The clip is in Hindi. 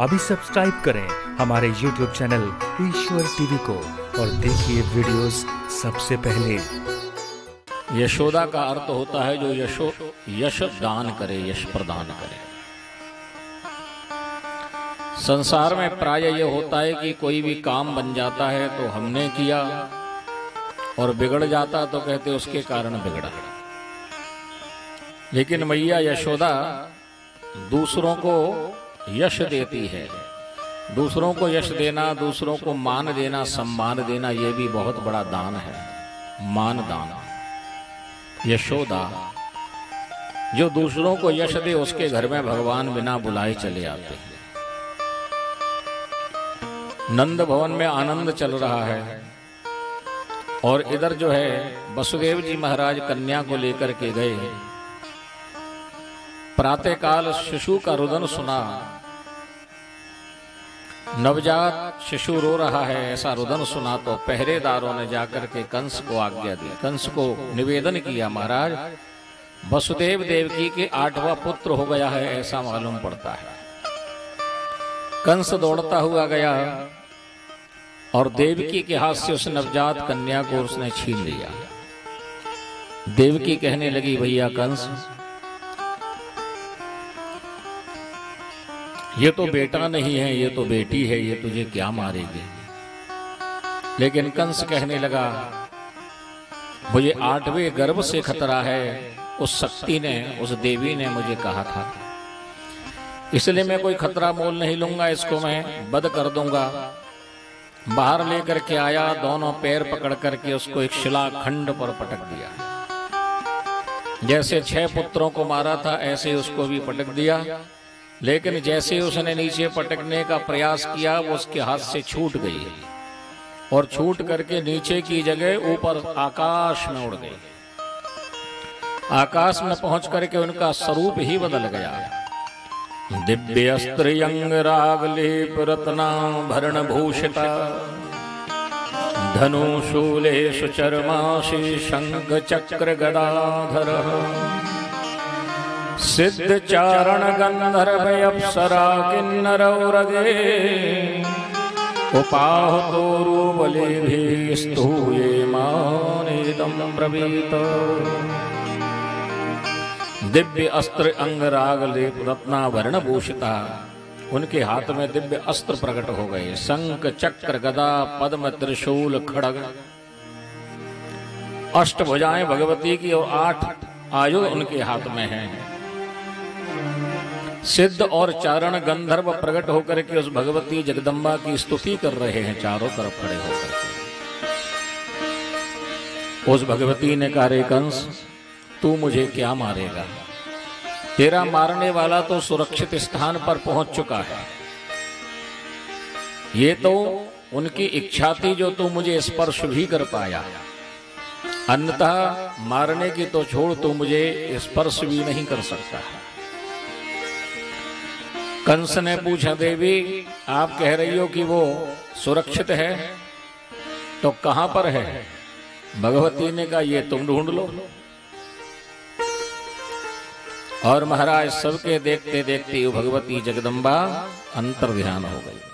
अभी सब्सक्राइब करें हमारे YouTube चैनल ईश्वर टीवी को और देखिए वीडियोस सबसे पहले। यशोदा का अर्थ होता है जो यश दान करे, यश प्रदान करे। संसार में प्राय ये होता है कि कोई भी काम बन जाता है तो हमने किया, और बिगड़ जाता तो कहते उसके कारण बिगड़ा। लेकिन मैया यशोदा दूसरों को यश देती है। दूसरों को यश देना, दूसरों को मान देना, सम्मान देना, ये भी बहुत बड़ा दान है, मान दान। यशोदा जो दूसरों को यश दे, उसके घर में भगवान बिना बुलाए चले आते हैं। नंद भवन में आनंद चल रहा है, और इधर जो है वसुदेव जी महाराज कन्या को लेकर के गए। प्रातःकाल शिशु का रुदन सुना, नवजात शिशु रो रहा है, ऐसा रुदन सुना तो पहरेदारों ने जाकर के कंस को आज्ञा दी। कंस को निवेदन किया, महाराज वसुदेव देवकी के 8वां पुत्र हो गया है, ऐसा मालूम पड़ता है। कंस दौड़ता हुआ गया और देवकी के हाथ से उस नवजात कन्या को उसने छीन लिया। देवकी कहने लगी, भैया कंस, ये तो बेटा नहीं है, ये तो बेटी है, ये तुझे क्या मारेगी। लेकिन कंस कहने लगा, मुझे 8वें गर्भ से खतरा है, उस शक्ति ने, उस देवी ने मुझे कहा था, इसलिए मैं कोई खतरा मोल नहीं लूंगा, इसको मैं वध कर दूंगा। बाहर लेकर के आया, दोनों पैर पकड़ करके उसको एक शिलाखंड पर पटक दिया। जैसे 6 पुत्रों को मारा था, ऐसे उसको भी पटक दिया। लेकिन जैसे उसने नीचे पटकने का प्रयास किया, वो उसके हाथ से छूट गई, और छूट करके नीचे की जगह ऊपर आकाश में उड़ गई। आकाश में पहुंच करके उनका स्वरूप ही बदल गया। दिव्य अस्त्र अंग राग लेप रत्नाभरण भूषिता, धनु शूलेषु चर्माशि शंख चक्र गदाधर, सिद्ध चारण गंधर्व अप्सरा किन्नर उरगे, उपाहतो रूपलेभि स्तूये मानेदं ब्रवीत। दिव्य अस्त्र अंग राग लेप रत्नाभरण भूषिता, उनके हाथ में दिव्य अस्त्र प्रकट हो गए। शंख चक्र गदा पद्म त्रिशूल खड़ग, 8 भुजाएं भगवती की और 8 आयुध उनके हाथ में हैं। सिद्ध और चारण गंधर्व प्रकट होकर के उस भगवती जगदम्बा की स्तुति कर रहे हैं, चारों तरफ खड़े होकर के। उस भगवती ने कहा, रे कंस, तू मुझे क्या मारेगा? तेरा मारने वाला तो सुरक्षित स्थान पर पहुंच चुका है। ये तो उनकी इच्छा थी जो तू मुझे स्पर्श भी कर पाया, अन्यथा मारने की तो छोड़, तू मुझे स्पर्श भी नहीं कर सकता। कंस ने पूछा, देवी आप कह रही हो कि वो सुरक्षित है, तो कहां पर है? भगवती ने कहा, ये तुम ढूंढ लो। और महाराज सबके देखते देखते भगवती जगदम्बा अंतर्ध्यान हो गई।